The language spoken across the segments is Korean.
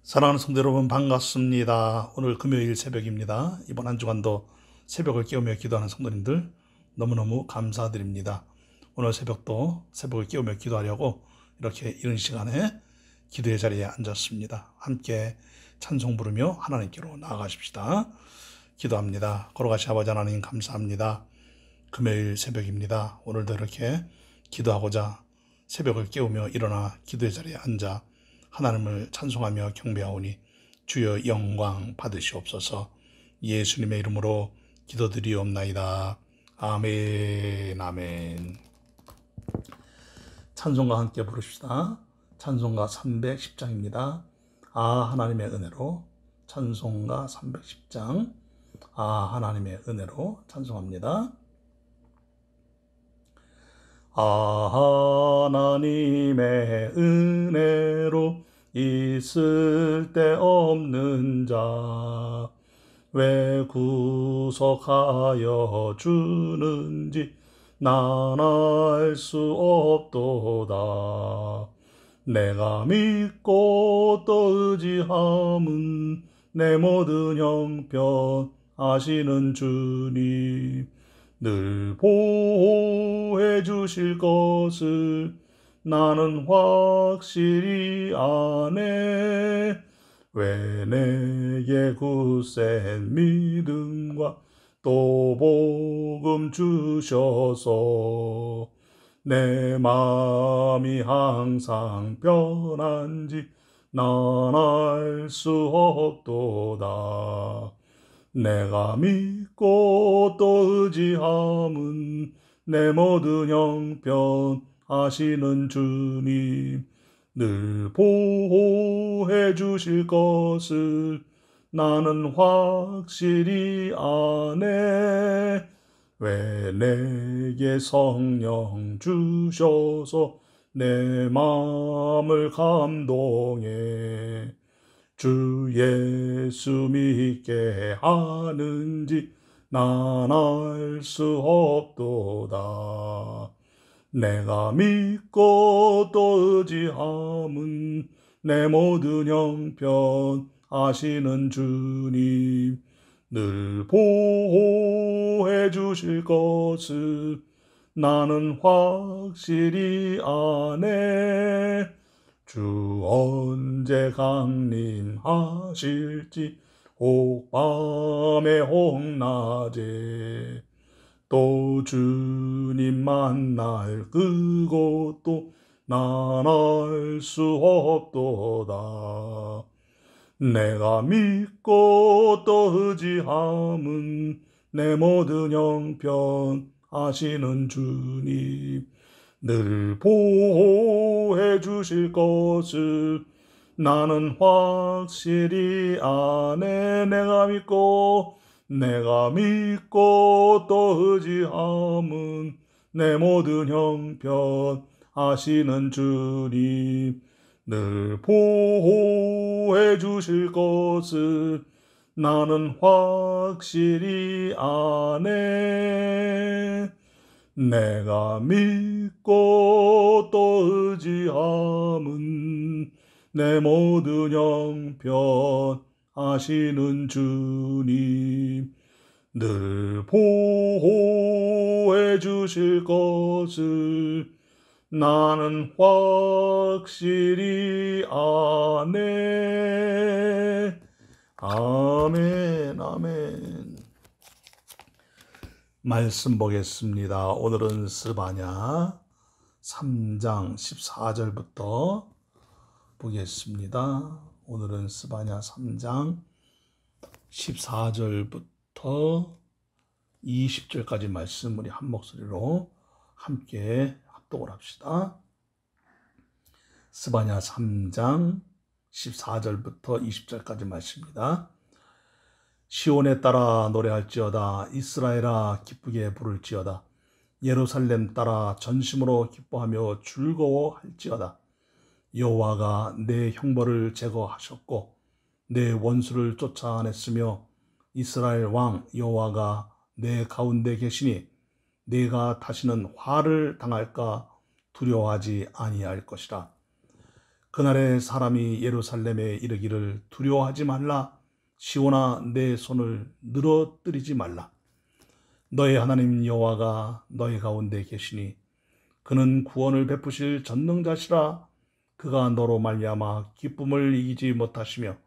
사랑하는 성도 여러분, 반갑습니다. 오늘 금요일 새벽입니다. 이번 한 주간도 새벽을 깨우며 기도하는 성도님들 너무너무 감사드립니다. 오늘 새벽도 새벽을 깨우며 기도하려고 이렇게 이른 시간에 기도의 자리에 앉았습니다. 함께 찬송 부르며 하나님께로 나아가십시다. 기도합니다. 걸어가신 아버지 하나님 감사합니다. 금요일 새벽입니다. 오늘도 이렇게 기도하고자 새벽을 깨우며 일어나 기도의 자리에 앉아 하나님을 찬송하며 경배하오니 주여 영광 받으시옵소서. 예수님의 이름으로 기도드리옵나이다. 아멘. 아멘. 찬송가 함께 부릅시다. 찬송가 310장입니다. 아 하나님의 은혜로. 찬송가 310장. 아 하나님의 은혜로 찬송합니다. 아 하나님의 은혜로 있을 데 없는 자 왜 구속하여 주는지 난 알 수 없도다. 내가 믿고 또 의지함은 내 모든 형편 아시는 주님 늘 보호해 주실 것을 나는 확실히 아네. 왜 내게 굳센 믿음과 또 복음 주셔서 내 마음이 항상 편한지 난 알 수 없도다. 내가 믿고 또 의지함은 내 모든 형편 아시는 주님 늘 보호해 주실 것을 나는 확실히 아네. 왜 내게 성령 주셔서 내 마음을 감동해 주 예수 믿게 하는지 난 알 수 없도다. 내가 믿고 또 의지함은 내 모든 형편 아시는 주님 늘 보호해 주실 것을 나는 확실히 아네. 주 언제 강림하실지 혹 밤에 혹 낮에 또 주님 만날 그것도 난 알 수 없도다. 내가 믿고 또 의지함은 내 모든 형편 아시는 주님 늘 보호해 주실 것을 나는 확실히 아네. 내가 믿고 또 의지함은 내 모든 형편 아시는 주님 늘 보호해 주실 것을 나는 확실히 아네. 내가 믿고 또 의지함은 내 모든 형편 아시는 주님 늘 보호해 주실 것을 나는 확실히 아네. 아멘. 아멘. 말씀 보겠습니다. 오늘은 스바냐 3장 14절부터 보겠습니다. 오늘은 스바냐 3장 14절부터 20절까지 말씀 우리 한 목소리로 함께 합독을 합시다. 스바냐 3장 14절부터 20절까지 말씀입니다. 시온에 따라 노래할지어다. 이스라엘아 기쁘게 부를지어다. 예루살렘 따라 전심으로 기뻐하며 즐거워할지어다. 여호와가 내 형벌을 제거하셨고 내 원수를 쫓아냈으며 이스라엘 왕 여호와가 내 가운데 계시니 내가 다시는 화를 당할까 두려워하지 아니할 것이라. 그날에 사람이 예루살렘에 이르기를 두려워하지 말라. 시온아 내 손을 늘어뜨리지 말라. 너의 하나님 여호와가 너희 가운데 계시니 그는 구원을 베푸실 전능자시라. 그가 너로 말미암아 기쁨을 이기지 못하시며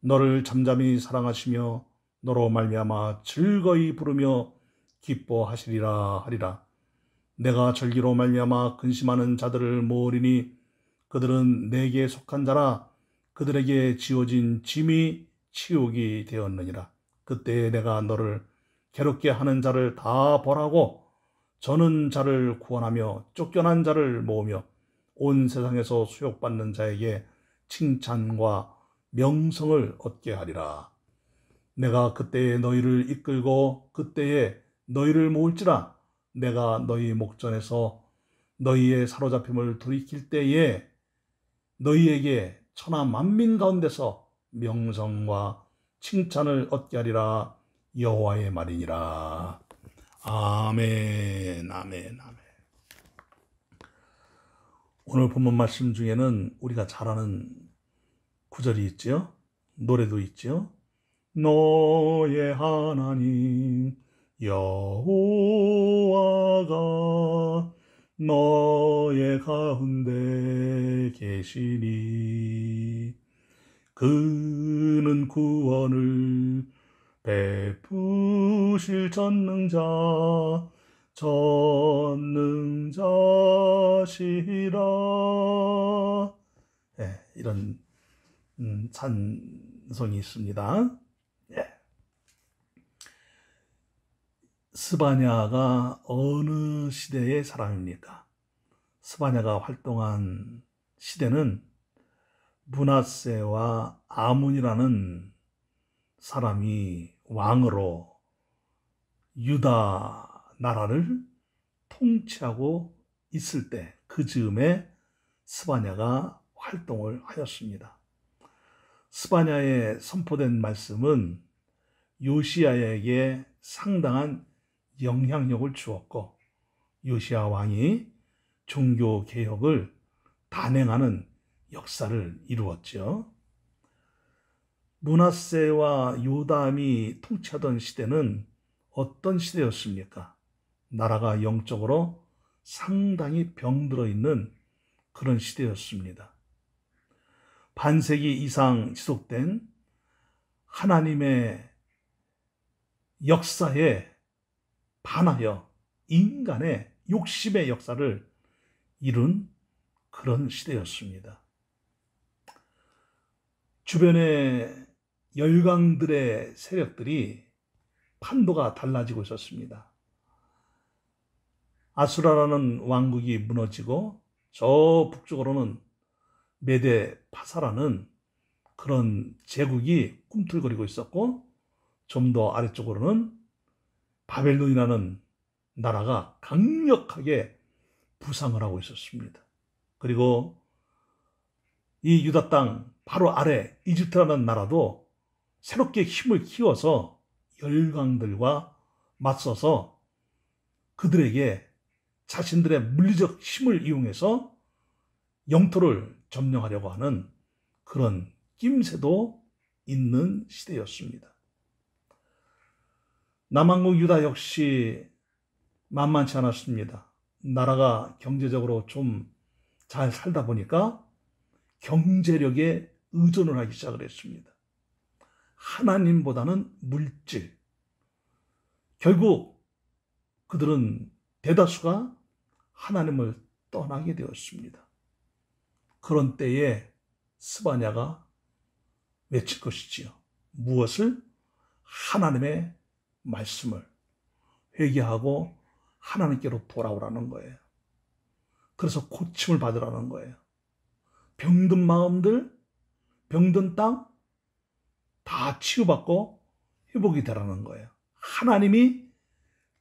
너를 잠잠히 사랑하시며 너로 말미암아 즐거이 부르며 기뻐하시리라 하리라. 내가 절기로 말미암아 근심하는 자들을 모으리니 그들은 내게 속한 자라. 그들에게 지어진 짐이 치욕이 되었느니라. 그때 내가 너를 괴롭게 하는 자를 다 벌하고 저는 자를 구원하며 쫓겨난 자를 모으며 온 세상에서 수욕받는 자에게 칭찬과 명성을 얻게 하리라. 내가 그때에 너희를 이끌고 그때에 너희를 모을지라. 내가 너희 목전에서 너희의 사로잡힘을 돌이킬 때에 너희에게 천하 만민 가운데서 명성과 칭찬을 얻게 하리라. 여호와의 말이니라. 아멘, 아멘, 아멘. 오늘 본문 말씀 중에는 우리가 잘 아는 구절이 있죠. 노래도 있죠. 너의 하나님 여호와가 너의 가운데 계시니 그는 구원을 베푸실 전능자시라. 네, 이런 찬송이 있습니다. 예. 스바냐가 어느 시대의 사람입니까? 스바냐가 활동한 시대는 므낫세와 아몬이라는 사람이 왕으로 유다 나라를 통치하고 있을 때 그 즈음에 스바냐가 활동을 하였습니다. 스바냐에 선포된 말씀은 요시야에게 상당한 영향력을 주었고 요시야 왕이 종교 개혁을 단행하는 역사를 이루었죠. 므낫세와 요담이 통치하던 시대는 어떤 시대였습니까? 나라가 영적으로 상당히 병들어 있는 그런 시대였습니다. 반세기 이상 지속된 하나님의 역사에 반하여 인간의 욕심의 역사를 이룬 그런 시대였습니다. 주변의 열강들의 세력들이 판도가 달라지고 있었습니다. 아수라라는 왕국이 무너지고 저 북쪽으로는 메데 파사라는 그런 제국이 꿈틀거리고 있었고 좀 더 아래쪽으로는 바벨론이라는 나라가 강력하게 부상을 하고 있었습니다. 그리고 이 유다 땅 바로 아래 이집트라는 나라도 새롭게 힘을 키워서 열강들과 맞서서 그들에게 자신들의 물리적 힘을 이용해서 영토를 점령하려고 하는 그런 낌새도 있는 시대였습니다. 남왕국 유다 역시 만만치 않았습니다. 나라가 경제적으로 좀 잘 살다 보니까 경제력에 의존을 하기 시작을 했습니다. 하나님보다는 물질. 결국 그들은 대다수가 하나님을 떠나게 되었습니다. 그런 때에 스바냐가 외칠 것이지요. 무엇을? 하나님의 말씀을 회개하고 하나님께로 돌아오라는 거예요. 그래서 고침을 받으라는 거예요. 병든 마음들, 병든 땅 다 치유받고 회복이 되라는 거예요. 하나님이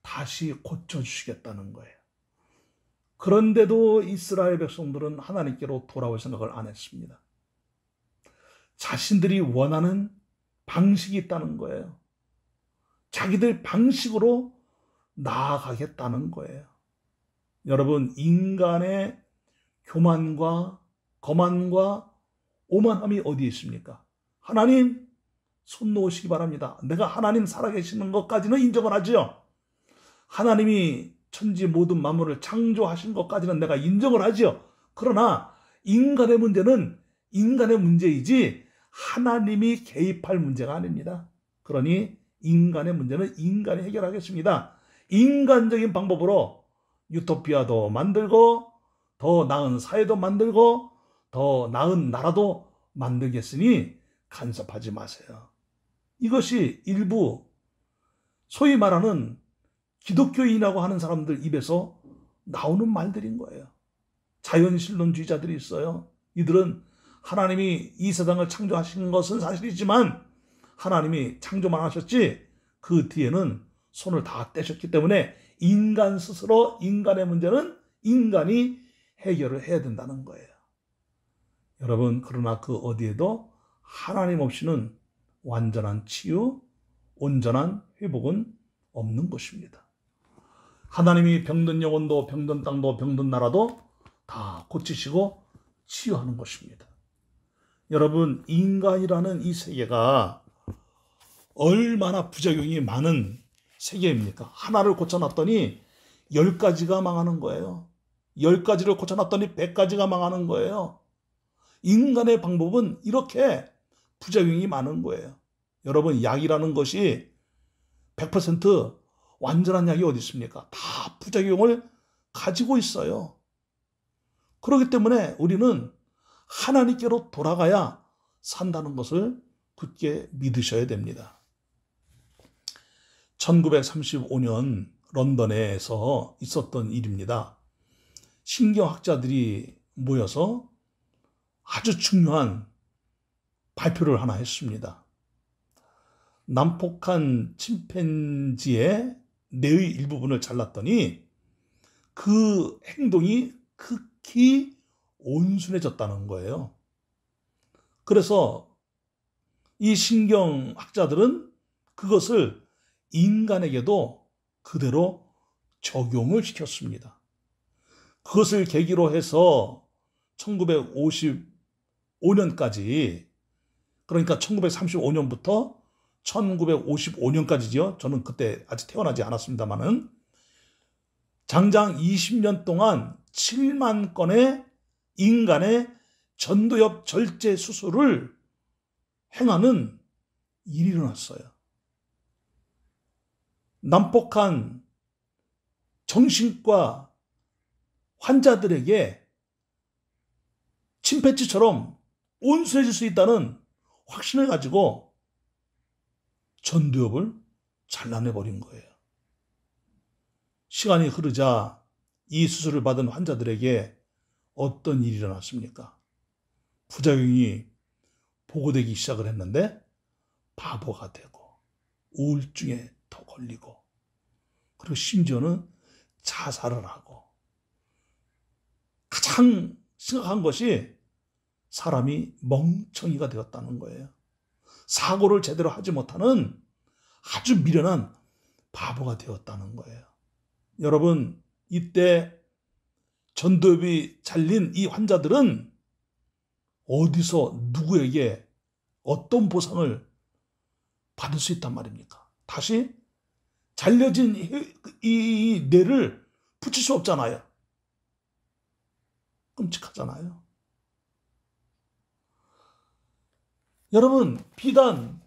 다시 고쳐주시겠다는 거예요. 그런데도 이스라엘 백성들은 하나님께로 돌아올 생각을 안 했습니다. 자신들이 원하는 방식이 있다는 거예요. 자기들 방식으로 나아가겠다는 거예요. 여러분, 인간의 교만과 거만과 오만함이 어디에 있습니까? 하나님 손 놓으시기 바랍니다. 내가 하나님 살아계시는 것까지는 인정을 하지요. 하나님이 천지 모든 만물을 창조하신 것까지는 내가 인정을 하지요. 그러나 인간의 문제는 인간의 문제이지 하나님이 개입할 문제가 아닙니다. 그러니 인간의 문제는 인간이 해결하겠습니다. 인간적인 방법으로 유토피아도 만들고 더 나은 사회도 만들고 더 나은 나라도 만들겠으니 간섭하지 마세요. 이것이 일부 소위 말하는 기독교인이라고 하는 사람들 입에서 나오는 말들인 거예요. 자연신론주의자들이 있어요. 이들은 하나님이 이 세상을 창조하신 것은 사실이지만 하나님이 창조만 하셨지 그 뒤에는 손을 다 떼셨기 때문에 인간 스스로 인간의 문제는 인간이 해결을 해야 된다는 거예요. 여러분, 그러나 그 어디에도 하나님 없이는 완전한 치유, 온전한 회복은 없는 것입니다. 하나님이 병든 영혼도 병든 땅도 병든 나라도 다 고치시고 치유하는 것입니다. 여러분, 인간이라는 이 세계가 얼마나 부작용이 많은 세계입니까? 하나를 고쳐놨더니 10가지가 망하는 거예요. 10가지를 고쳐놨더니 100가지가 망하는 거예요. 인간의 방법은 이렇게 부작용이 많은 거예요. 여러분, 약이라는 것이 100% 완전한 약이 어디 있습니까? 다 부작용을 가지고 있어요. 그렇기 때문에 우리는 하나님께로 돌아가야 산다는 것을 굳게 믿으셔야 됩니다. 1935년 런던에서 있었던 일입니다. 신경학자들이 모여서 아주 중요한 발표를 하나 했습니다. 난폭한 침팬지의 뇌의 일부분을 잘랐더니 그 행동이 극히 온순해졌다는 거예요. 그래서 이 신경학자들은 그것을 인간에게도 그대로 적용을 시켰습니다. 그것을 계기로 해서 1955년까지, 그러니까 1935년부터 1955년까지죠. 저는 그때 아직 태어나지 않았습니다만은 장장 20년 동안 7만 건의 인간의 전두엽 절제 수술을 행하는 일이 일어났어요. 난폭한 정신과 환자들에게 침팬지처럼 온순해질 수 있다는 확신을 가지고 전두엽을 잘라내버린 거예요. 시간이 흐르자 이 수술을 받은 환자들에게 어떤 일이 일어났습니까? 부작용이 보고되기 시작을 했는데 바보가 되고 우울증에 더 걸리고 그리고 심지어는 자살을 하고 가장 심각한 것이 사람이 멍청이가 되었다는 거예요. 사고를 제대로 하지 못하는 아주 미련한 바보가 되었다는 거예요. 여러분, 이때 전두엽이 잘린 이 환자들은 어디서 누구에게 어떤 보상을 받을 수 있단 말입니까? 다시 잘려진 이 뇌를 붙일 수 없잖아요. 끔찍하잖아요. 여러분, 비단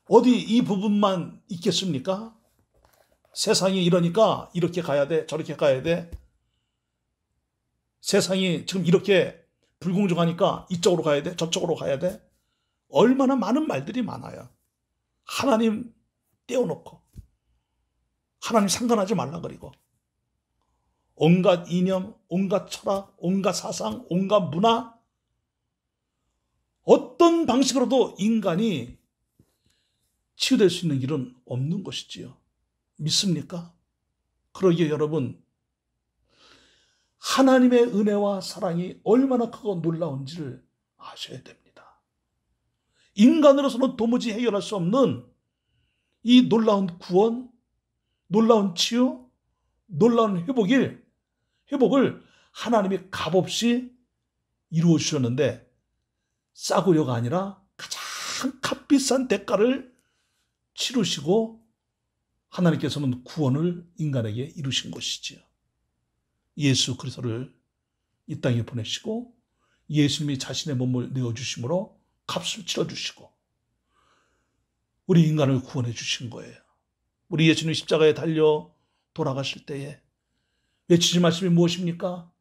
어디 이 부분만 있겠습니까? 세상이 이러니까 이렇게 가야 돼, 저렇게 가야 돼. 세상이 지금 이렇게 불공정하니까 이쪽으로 가야 돼, 저쪽으로 가야 돼. 얼마나 많은 말들이 많아요. 하나님 떼어놓고 하나님 상관하지 말라 그리고 온갖 이념, 온갖 철학, 온갖 사상, 온갖 문화, 어떤 방식으로도 인간이 치유될 수 있는 일은 없는 것이지요. 믿습니까? 그러기에 여러분, 하나님의 은혜와 사랑이 얼마나 크고 놀라운지를 아셔야 됩니다. 인간으로서는 도무지 해결할 수 없는 이 놀라운 구원, 놀라운 치유, 놀라운 회복을 하나님이 값없이 이루어 주셨는데 싸구려가 아니라 가장 값비싼 대가를 치르시고 하나님께서는 구원을 인간에게 이루신 것이지요. 예수 그리스도를 이 땅에 보내시고 예수님이 자신의 몸을 내어주심으로 값을 치러주시고 우리 인간을 구원해 주신 거예요. 우리 예수님 십자가에 달려 돌아가실 때에 외치신 말씀이 무엇입니까?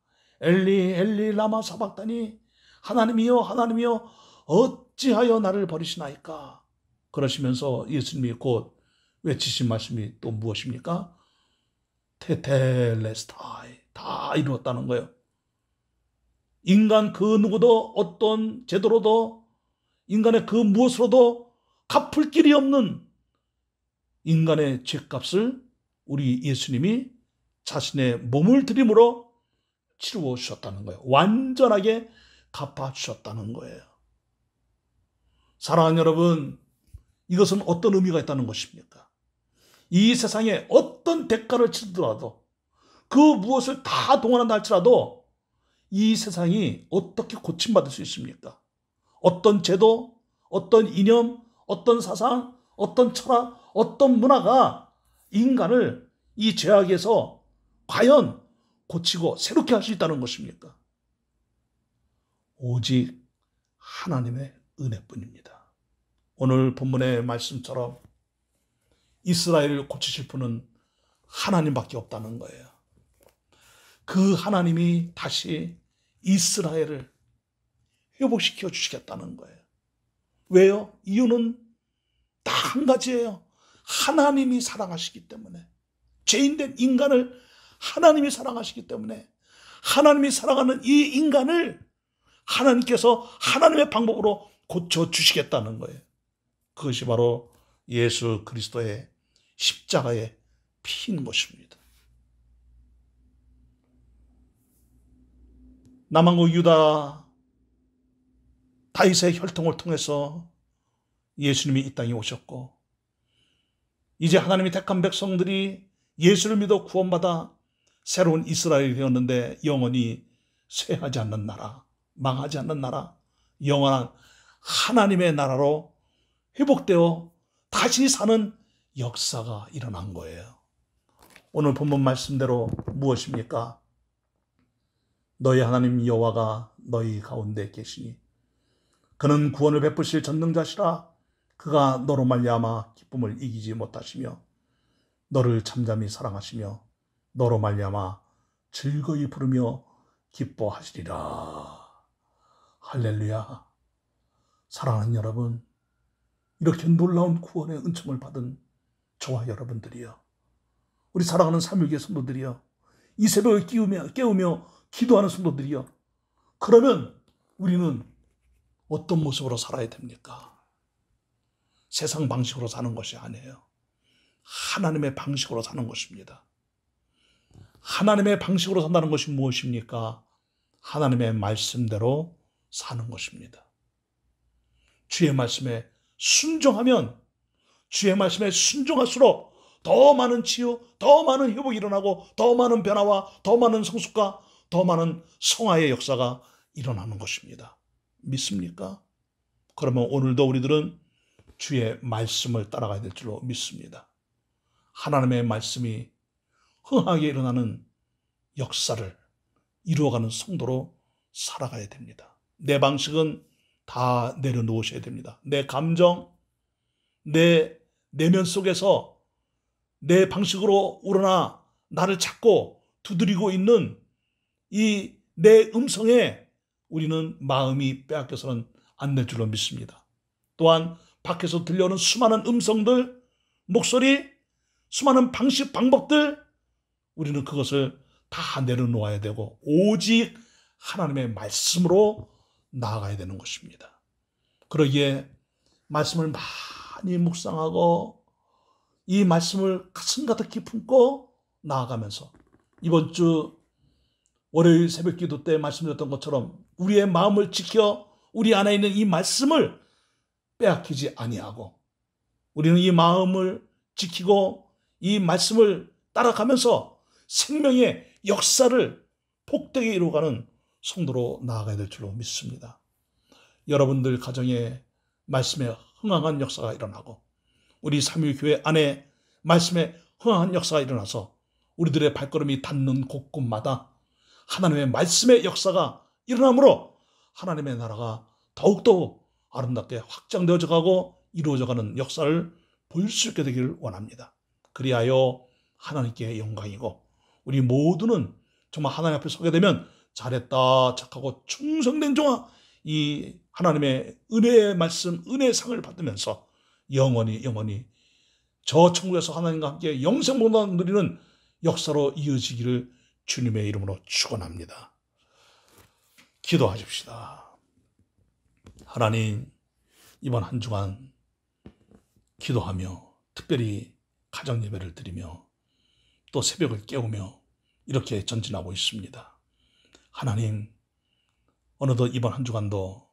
엘리 엘리 라마 사박다니, 하나님이여 하나님이여 어찌하여 나를 버리시나이까. 그러시면서 예수님이 곧 외치신 말씀이 또 무엇입니까? 테텔레스타이, 다 이루었다는 거예요. 인간 그 누구도 어떤 제도로도 인간의 그 무엇으로도 갚을 길이 없는 인간의 죄값을 우리 예수님이 자신의 몸을 들임으로 치루어 주셨다는 거예요. 완전하게 갚아 주셨다는 거예요. 사랑하는 여러분, 이것은 어떤 의미가 있다는 것입니까? 이 세상에 어떤 대가를 치르더라도 그 무엇을 다 동원한다 할지라도 이 세상이 어떻게 고침받을 수 있습니까? 어떤 제도, 어떤 이념, 어떤 사상, 어떤 철학, 어떤 문화가 인간을 이 죄악에서 과연 고치고 새롭게 할 수 있다는 것입니까? 오직 하나님의 은혜뿐입니다. 오늘 본문의 말씀처럼 이스라엘을 고치실 분은 하나님밖에 없다는 거예요. 그 하나님이 다시 이스라엘을 회복시켜 주시겠다는 거예요. 왜요? 이유는 딱 한 가지예요. 하나님이 사랑하시기 때문에. 죄인된 인간을 하나님이 사랑하시기 때문에 하나님이 사랑하는 이 인간을 하나님께서 하나님의 방법으로 고쳐주시겠다는 거예요. 그것이 바로 예수 그리스도의 십자가의 피인 것입니다. 남왕국 유다 다윗의 혈통을 통해서 예수님이 이 땅에 오셨고 이제 하나님이 택한 백성들이 예수를 믿어 구원받아 새로운 이스라엘이 되었는데 영원히 쇠하지 않는 나라, 망하지 않는 나라, 영원한 하나님의 나라로 회복되어 다시 사는 역사가 일어난 거예요. 오늘 본문 말씀대로 무엇입니까? 너희 하나님 여호와가 너희 가운데 계시니 그는 구원을 베푸실 전능자시라. 그가 너로 말미암아 기쁨을 이기지 못하시며 너를 잠잠히 사랑하시며 너로 말미암아 즐거이 부르며 기뻐하시리라. 할렐루야. 사랑하는 여러분, 이렇게 놀라운 구원의 은총을 받은 저와 여러분들이요, 우리 사랑하는 삼위교회 성도들이요, 이 새벽을 깨우며 기도하는 성도들이요, 그러면 우리는 어떤 모습으로 살아야 됩니까? 세상 방식으로 사는 것이 아니에요. 하나님의 방식으로 사는 것입니다. 하나님의 방식으로 산다는 것이 무엇입니까? 하나님의 말씀대로 사는 것입니다. 주의 말씀에 순종하면, 주의 말씀에 순종할수록 더 많은 치유, 더 많은 회복이 일어나고 더 많은 변화와 더 많은 성숙과 더 많은 성화의 역사가 일어나는 것입니다. 믿습니까? 그러면 오늘도 우리들은 주의 말씀을 따라가야 될 줄로 믿습니다. 하나님의 말씀이 흥하게 일어나는 역사를 이루어가는 성도로 살아가야 됩니다. 내 방식은 다 내려놓으셔야 됩니다. 내 감정, 내 내면 속에서 내 방식으로 우러나 나를 찾고 두드리고 있는 이 내 음성에 우리는 마음이 빼앗겨서는 안 될 줄로 믿습니다. 또한 밖에서 들려오는 수많은 음성들, 목소리, 수많은 방식, 방법들, 우리는 그것을 다 내려놓아야 되고 오직 하나님의 말씀으로 나아가야 되는 것입니다. 그러기에 말씀을 많이 묵상하고 이 말씀을 가슴 가득히 품고 나아가면서 이번 주 월요일 새벽 기도 때 말씀드렸던 것처럼 우리의 마음을 지켜 우리 안에 있는 이 말씀을 빼앗기지 아니하고 우리는 이 마음을 지키고 이 말씀을 따라가면서 생명의 역사를 복되게 이루어가는 성도로 나아가야 될 줄로 믿습니다. 여러분들 가정에 말씀에 흥황한 역사가 일어나고 우리 삼위교회 안에 말씀에 흥황한 역사가 일어나서 우리들의 발걸음이 닿는 곳곳마다 하나님의 말씀의 역사가 일어나므로 하나님의 나라가 더욱더 아름답게 확장되어져 가고 이루어져가는 역사를 보일 수 있게 되기를 원합니다. 그리하여 하나님께 영광이고 우리 모두는 정말 하나님 앞에 서게 되면 잘했다 착하고 충성된 종아 이 하나님의 은혜의 말씀 은혜의 상을 받으면서 영원히 저 천국에서 하나님과 함께 영생보다 누리는 역사로 이어지기를 주님의 이름으로 축원합니다. 기도하십시다. 하나님, 이번 한 주간 기도하며 특별히 가정 예배를 드리며 또 새벽을 깨우며 이렇게 전진하고 있습니다. 하나님, 어느덧 이번 한 주간도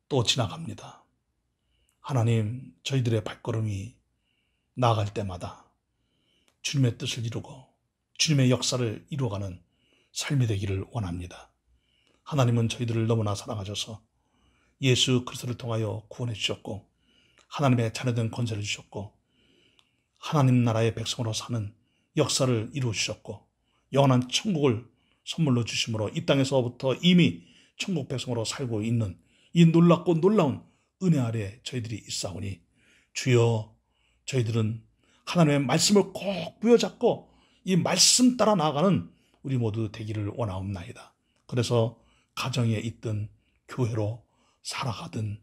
또 지나갑니다. 하나님, 저희들의 발걸음이 나아갈 때마다 주님의 뜻을 이루고 주님의 역사를 이루어가는 삶이 되기를 원합니다. 하나님은 저희들을 너무나 사랑하셔서 예수 그리스도를 통하여 구원해 주셨고 하나님의 자녀된 권세를 주셨고 하나님 나라의 백성으로 사는 역사를 이루어 주셨고 영원한 천국을 선물로 주심으로 이 땅에서부터 이미 천국 백성으로 살고 있는 이 놀랍고 놀라운 은혜 아래 저희들이 있사오니 주여 저희들은 하나님의 말씀을 꼭 부여잡고 이 말씀 따라 나아가는 우리 모두 되기를 원하옵나이다. 그래서 가정에 있든 교회로 살아가든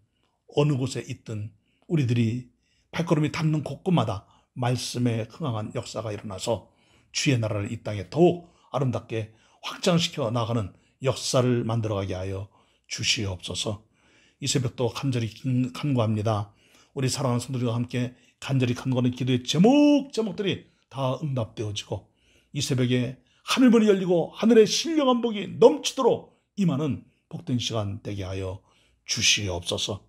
어느 곳에 있든 우리들이 발걸음이 닿는 곳곳마다 말씀에 흥황한 역사가 일어나서 주의 나라를 이 땅에 더욱 아름답게 확장시켜 나가는 역사를 만들어가게 하여 주시옵소서. 이 새벽도 간절히 간구합니다. 우리 사랑하는 성도들과 함께 간절히 간구하는 기도의 제목들이 다 응답되어지고 이 새벽에 하늘문이 열리고 하늘의 신령한 복이 넘치도록 임하는 복된 시간 되게 하여 주시옵소서.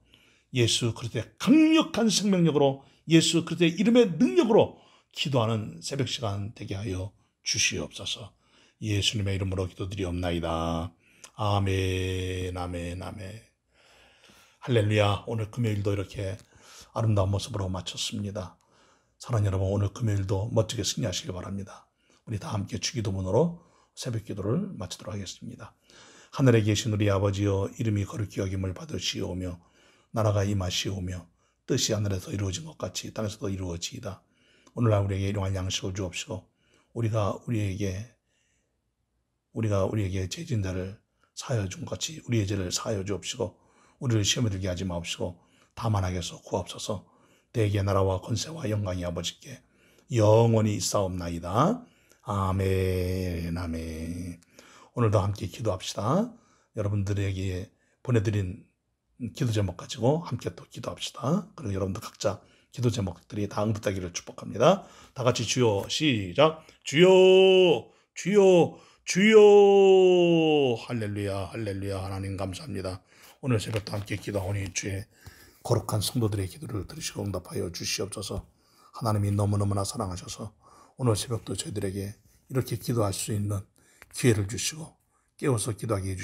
예수 그리스도의 강력한 생명력으로 예수 그리스도의 이름의 능력으로 기도하는 새벽 시간 되게 하여 주시옵소서. 예수님의 이름으로 기도드리옵나이다. 아멘, 아멘, 아멘. 할렐루야. 오늘 금요일도 이렇게 아름다운 모습으로 마쳤습니다. 사랑하는 여러분, 오늘 금요일도 멋지게 승리하시길 바랍니다. 우리 다 함께 주기도문으로 새벽 기도를 마치도록 하겠습니다. 하늘에 계신 우리 아버지여, 이름이 거룩히 여김을 받으시오며 나라가 임하시오며 뜻이 하늘에서 이루어진 것 같이 땅에서도 이루어지이다. 오늘날 우리에게 일용할 양식을 주옵시고 우리가 우리에게 죄진 자를 사하여 준 것 같이 우리의 죄를 사하여 주옵시고 우리를 시험에 들게 하지 마옵시고 다만 악에서 구하옵소서. 대개 나라와 권세와 영광이 아버지께 영원히 있사옵나이다. 아멘, 아멘. 오늘도 함께 기도합시다. 여러분들에게 보내드린 기도 제목 가지고 함께 또 기도합시다. 그리고 여러분들 각자 기도 제목들이 다 응답되기를 축복합니다. 다 같이 주여, 시작. 주여, 주여, 주여. 할렐루야, 할렐루야. 하나님 감사합니다. 오늘 새벽도 함께 기도하오니 주의 거룩한 성도들의 기도를 들으시고 응답하여 주시옵소서. 하나님이 너무너무나 사랑하셔서 오늘 새벽도 저희들에게 이렇게 기도할 수 있는 기회를 주시고 깨워서 기도하게 해주시옵소서.